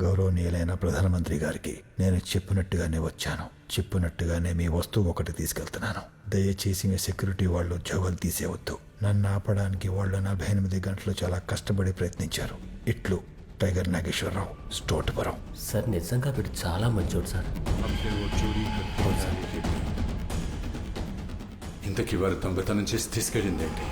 గౌరవనీయులైన ప్రధానమంత్రి గారికి నేను చెప్పినట్టుగానే వచ్చాను. చెప్పినట్టుగానే మీ వస్తువు ఒకటి తీసుకెళ్తున్నాను. దయచేసి మీ సెక్యూరిటీ వాళ్ళు ఉద్యోగాలు తీసేవద్దు. నన్ను ఆపడానికి వాళ్ళు 48 గంటలు చాలా కష్టపడి ప్రయత్నించారు. ఇట్లు టైగర్ నాగేశ్వరరావు, స్టోటుపురం. సార్ నిజంగా వీడు చాలా మంచోడు సార్. ఇంతకీ వారు దొంగతనం చేసి తీసుకెళ్ళింది ఏంటి?